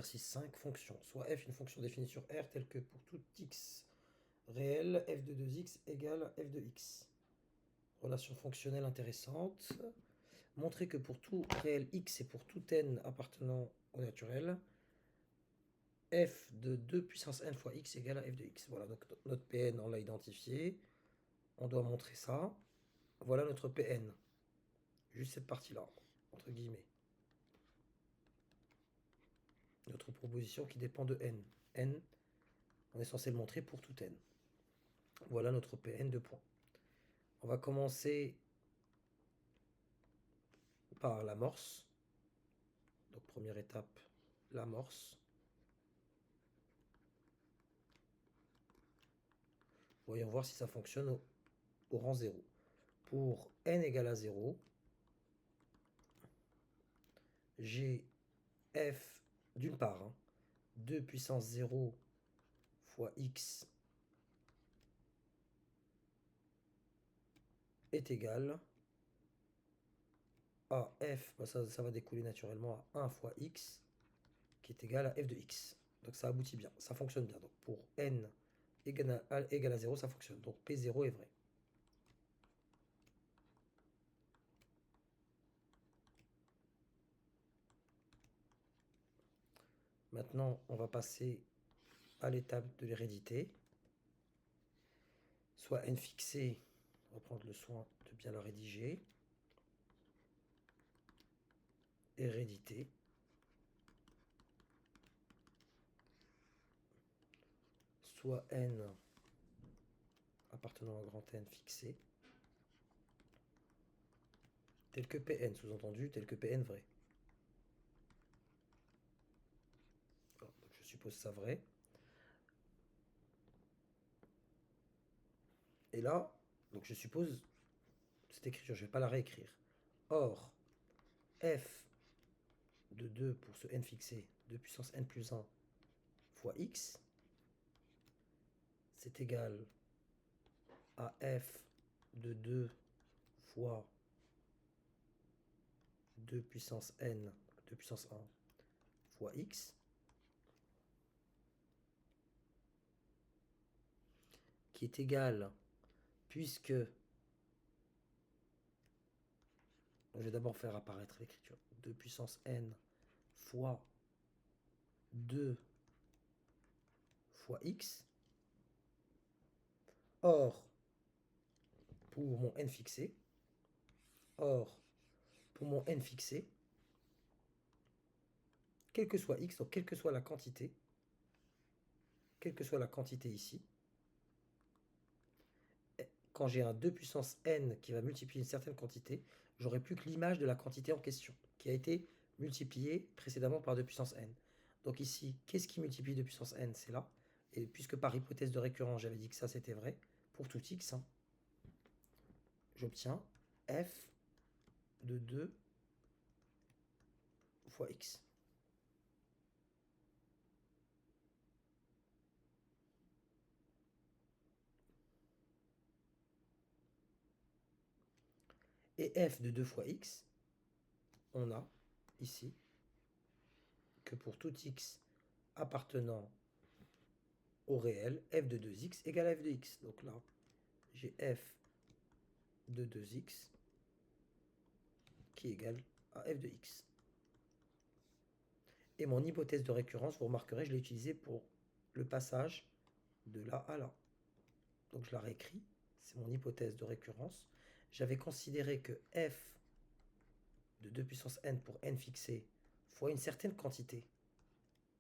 Exercice 5, fonction. Soit f une fonction définie sur R telle que pour tout x réel, f de 2x égale f de x. Relation fonctionnelle intéressante. Montrer que pour tout réel x et pour tout n appartenant au naturel, f de 2 puissance n fois x égale à f de x. Voilà, donc notre Pn, on l'a identifié. On doit montrer ça. Voilà notre Pn. Juste cette partie-là, entre guillemets. Notre proposition qui dépend de n. n, on est censé le montrer pour tout n. Voilà notre Pn de points. On va commencer par l'amorce. Donc première étape, l'amorce. Voyons voir si ça fonctionne au rang 0. Pour n égale à 0, j'ai f d'une part, 2 puissance 0 fois x est égal à f, ça va découler naturellement à 1 fois x, qui est égal à f de x. Donc ça aboutit bien, ça fonctionne bien. Donc pour n égale à 0, ça fonctionne. Donc P0 est vrai. Maintenant, on va passer à l'étape de l'hérédité. Soit n fixé, on va prendre le soin de bien le rédiger. Hérédité. Soit n appartenant à grand N fixé, tel que Pn, sous-entendu, tel que Pn vrai. Alors, donc je suppose ça vrai. Et là, donc je suppose cette écriture, je ne vais pas la réécrire. Or, f de 2 pour ce n fixé, 2 puissance n plus 1 fois x, c'est égal à f de 2 fois 2 puissance n, 2 puissance 1 fois x, qui est égal, puisque, je vais d'abord faire apparaître l'écriture, 2 puissance n fois 2 fois x. Or, pour mon n fixé, quel que soit x, donc quelle que soit la quantité ici, quand j'ai un 2 puissance n qui va multiplier une certaine quantité, j'aurai plus que l'image de la quantité en question, qui a été multipliée précédemment par 2 puissance n. Donc ici, qu'est-ce qui multiplie 2 puissance n? C'est là. Et puisque par hypothèse de récurrence, j'avais dit que ça c'était vrai, pour tout x, j'obtiens f de 2 fois x. Et f de 2 fois x, on a ici que pour tout x appartenant au réel, f de 2x égale à f de x. Donc là, j'ai f de 2x qui est égal à f de x. Et mon hypothèse de récurrence, vous remarquerez, je l'ai utilisée pour le passage de là à là. Donc je la réécris, c'est mon hypothèse de récurrence. J'avais considéré que f de 2 puissance n pour n fixé fois une certaine quantité,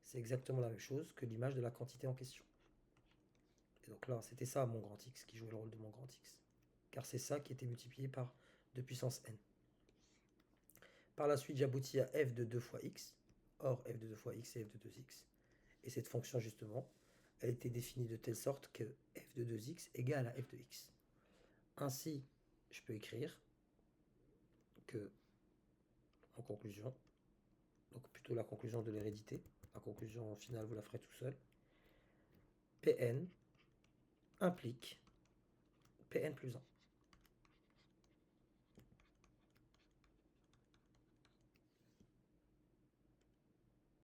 c'est exactement la même chose que l'image de la quantité en question. Et donc là, c'était ça mon grand x, qui jouait le rôle de mon grand x. Car c'est ça qui était multiplié par 2 puissance n. Par la suite, j'aboutis à f de 2 fois x. Or, f de 2 fois x, c'est f de 2x. Et cette fonction, justement, elle était définie de telle sorte que f de 2x égale à f de x. Ainsi, je peux écrire que, en conclusion, donc plutôt la conclusion de l'hérédité, la conclusion finale, vous la ferez tout seul, Pn implique Pn plus 1.